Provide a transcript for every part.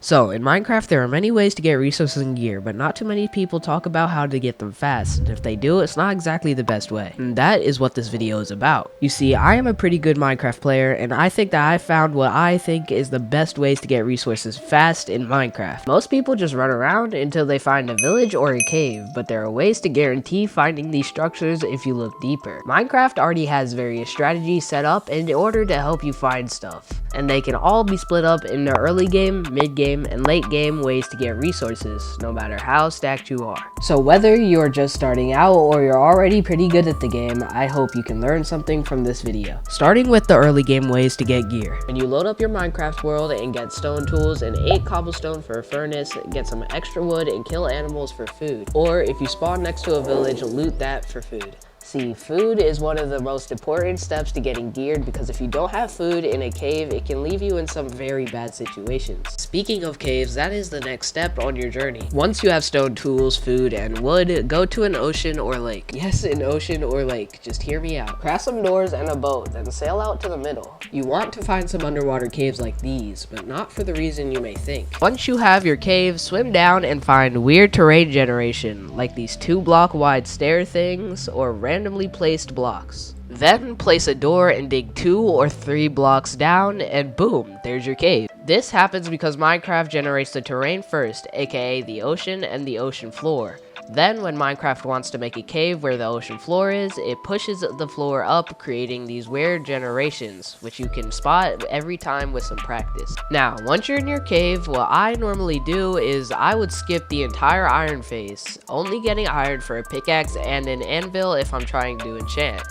So, in Minecraft, there are many ways to get resources and gear, but not too many people talk about how to get them fast, and if they do, it's not exactly the best way. And that is what this video is about. You see, I am a pretty good Minecraft player, and I think that I found what I think is the best ways to get resources fast in Minecraft. Most people just run around until they find a village or a cave, but there are ways to guarantee finding these structures if you look deeper. Minecraft already has various strategies set up in order to help you find stuff, and they can all be split up into early game, mid game, and late game ways to get resources, no matter how stacked you are. So whether you're just starting out or you're already pretty good at the game, I hope you can learn something from this video. Starting with the early game ways to get gear. When you load up your Minecraft world and get stone tools and 8 cobblestone for a furnace, get some extra wood and kill animals for food. Or if you spawn next to a village, loot that for food. See, food is one of the most important steps to getting geared, because if you don't have food in a cave, it can leave you in some very bad situations. Speaking of caves, that is the next step on your journey. Once you have stone tools, food, and wood, go to an ocean or lake. Yes, an ocean or lake, just hear me out. Craft some doors and a boat, then sail out to the middle. You want to find some underwater caves like these, but not for the reason you may think. Once you have your cave, swim down and find weird terrain generation, like these 2-block wide stair things, or randomly placed blocks. Then place a door and dig 2 or 3 blocks down, and boom, there's your cave. This happens because Minecraft generates the terrain first, aka the ocean and the ocean floor. Then when Minecraft wants to make a cave where the ocean floor is, it pushes the floor up, creating these weird generations, which you can spot every time with some practice. Now, once you're in your cave, what I normally do is I would skip the entire iron phase, only getting iron for a pickaxe and an anvil if I'm trying to enchant.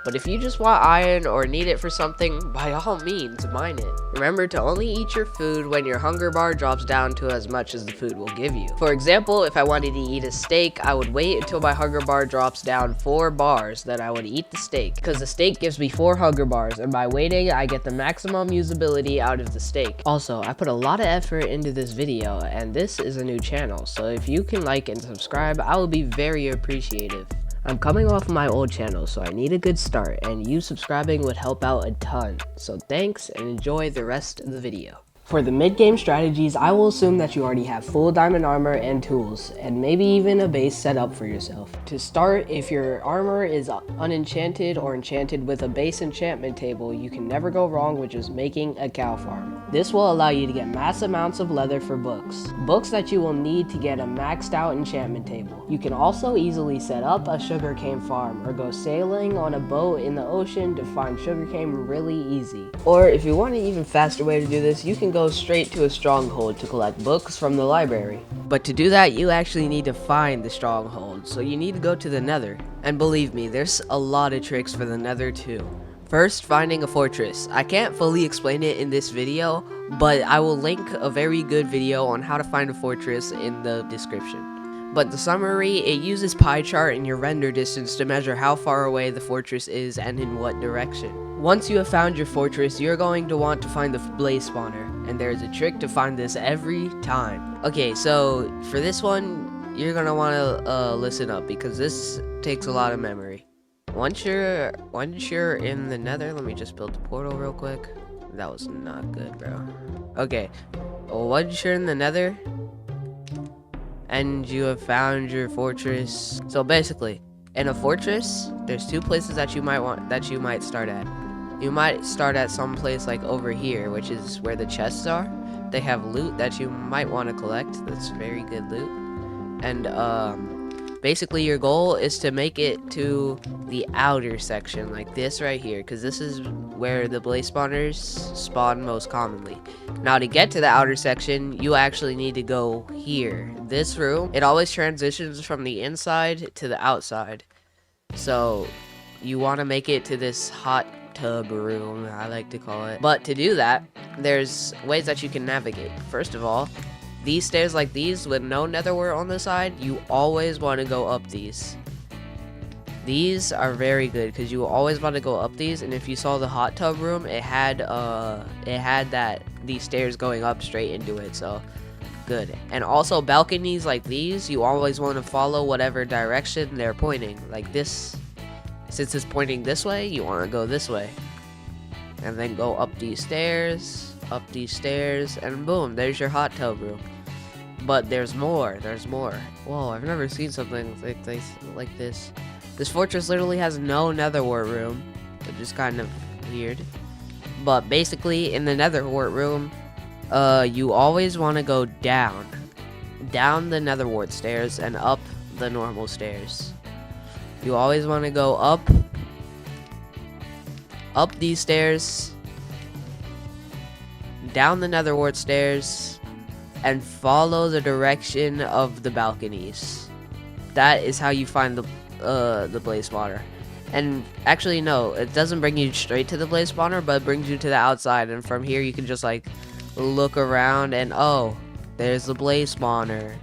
But if you just want iron or need it for something, by all means, mine it. Remember to only eat your food when your hunger bar drops down to as much as the food will give you. For example, if I wanted to eat a steak, I would wait until my hunger bar drops down 4 bars, then I would eat the steak, because the steak gives me 4 hunger bars, and by waiting, I get the maximum usability out of the steak. Also, I put a lot of effort into this video, and this is a new channel, so if you can like and subscribe, I will be very appreciative. I'm coming off my old channel, so I need a good start, and you subscribing would help out a ton. So thanks, and enjoy the rest of the video. For the mid-game strategies, I will assume that you already have full diamond armor and tools, and maybe even a base set up for yourself. To start, if your armor is unenchanted or enchanted with a base enchantment table, you can never go wrong with just making a cow farm. This will allow you to get mass amounts of leather for books. Books that you will need to get a maxed out enchantment table. You can also easily set up a sugarcane farm, or go sailing on a boat in the ocean to find sugarcane really easy. Or if you want an even faster way to do this, you can go straight to a stronghold to collect books from the library. But to do that, you actually need to find the stronghold, so you need to go to the nether. And believe me, there's a lot of tricks for the nether too. First, finding a fortress. I can't fully explain it in this video, but I will link a very good video on how to find a fortress in the description. But the summary, it uses pie chart and your render distance to measure how far away the fortress is and in what direction. Once you have found your fortress, you're going to want to find the blaze spawner, and there's a trick to find this every time. Okay, so for this one, you're gonna want to listen up, because this takes a lot of memory. Once you're in the nether, let me just build the portal real quick. That was not good, bro. Okay, once you're in the nether and you have found your fortress, so basically in a fortress there's 2 places that you might start at. You might start at some place like over here, which is where the chests are. They have loot that you might want to collect. That's very good loot. And basically your goal is to make it to the outer section, like this right here, because this is where the blaze spawners spawn most commonly. Now to get to the outer section, you actually need to go here. This room, it always transitions from the inside to the outside. So you want to make it to this hot tub room, I like to call it. But to do that, there's ways that you can navigate. First of all, these stairs like these with no netherware on the side, you always want to go up these. These are very good because you always want to go up these, and if you saw the hot tub room, it had these stairs going up straight into it, so good. And also balconies like these, you always want to follow whatever direction they're pointing. Like this, since it's pointing this way, you want to go this way. And then go up these stairs. up these stairs, and boom, there's your hot tub room. But there's more. Whoa, I've never seen something like this. This fortress literally has no netherwart room, which is kind of weird. But basically, in the netherwart room, you always want to go down the netherwart stairs and up the normal stairs. You always want to go up these stairs, down the netherwart stairs, and follow the direction of the balconies. That is how you find the blaze spawner. And actually, no, it doesn't bring you straight to the blaze spawner, but it brings you to the outside, and from here you can just like look around and oh, there's the blaze spawner.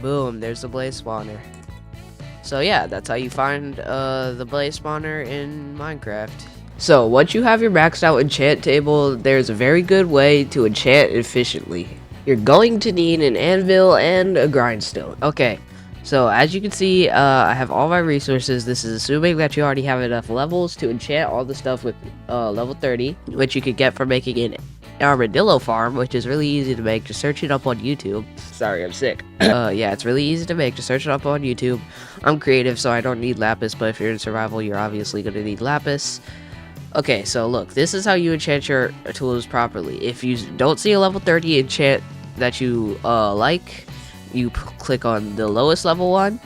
Boom, there's the blaze spawner. So yeah, that's how you find the blaze spawner in Minecraft. So once you have your maxed out enchant table, there's a very good way to enchant efficiently. You're going to need an anvil and a grindstone. Okay, so as you can see, I have all my resources. This is assuming that you already have enough levels to enchant all the stuff with level 30, which you could get from making an armadillo farm, which is really easy to make. Just search it up on YouTube. Sorry, I'm sick. Yeah, it's really easy to make. Just search it up on YouTube. I'm creative, so I don't need lapis, but if you're in survival, you're obviously going to need lapis. Okay, so look, this is how you enchant your tools properly. If you don't see a level 30 enchant that you like, you click on the lowest level one,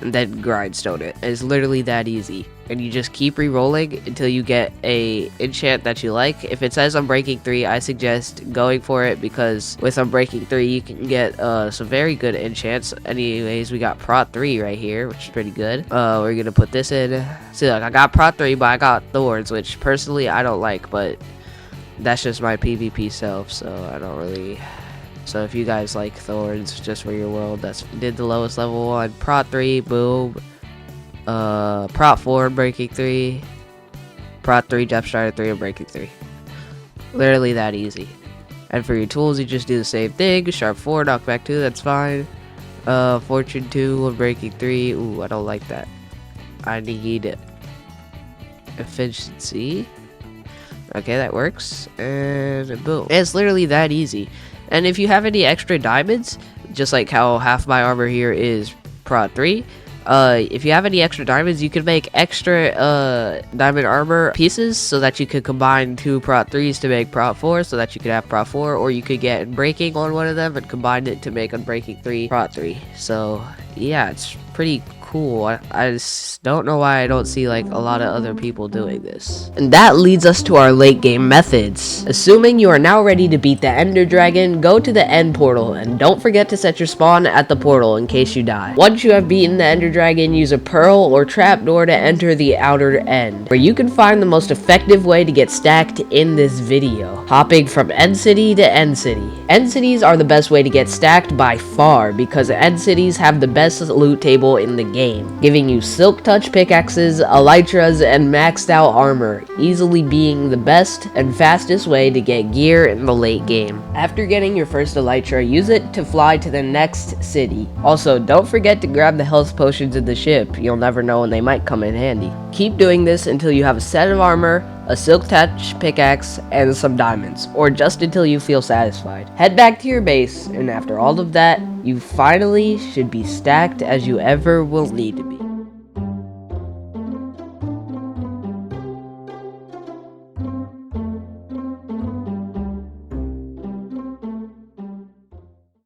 and then grindstone it. It's literally that easy. And you just keep re-rolling until you get a enchant that you like. If it says Unbreaking 3, I suggest going for it, because with Unbreaking 3 you can get some very good enchants. Anyways, we got Prot 3 right here, which is pretty good. We're gonna put this in. See, look, I got Prot 3, but I got Thorns, which personally I don't like, but that's just my PvP self, so I don't really... So if you guys like Thorns just for your world, did the lowest level one. Prot 3, boom. Prot 4, Unbreaking 3. Prot 3, Depth Strider 3, Unbreaking 3. Literally that easy. And for your tools, you just do the same thing. Sharp 4, Knockback 2, that's fine. Fortune 2, Unbreaking 3. Ooh, I don't like that. I need efficiency. Okay, that works. And boom. It's literally that easy. And if you have any extra diamonds, just like how half my armor here is Prot 3, if you have any extra diamonds, you can make extra diamond armor pieces so that you could combine 2 Prot 3s to make Prot 4, so that you could have Prot 4, or you could get Unbreaking on one of them and combine it to make Unbreaking 3 Prot 3. So yeah, it's pretty cool. I just don't know why I don't see like a lot of other people doing this. And that leads us to our late game methods. Assuming you are now ready to beat the Ender Dragon, go to the end portal and don't forget to set your spawn at the portal in case you die. Once you have beaten the Ender Dragon, use a pearl or trapdoor to enter the outer end, where you can find the most effective way to get stacked in this video. Hopping from end city to end city. End cities are the best way to get stacked by far, because end cities have the best loot table in the game, giving you silk touch pickaxes, elytras, and maxed out armor, easily being the best and fastest way to get gear in the late game. After getting your first elytra, use it to fly to the next city. Also, don't forget to grab the health potions in the ship. You'll never know when they might come in handy. Keep doing this until you have a set of armor, a silk touch pickaxe, and some diamonds, or just until you feel satisfied. Head back to your base, and after all of that, you finally should be stacked as you ever will need to be.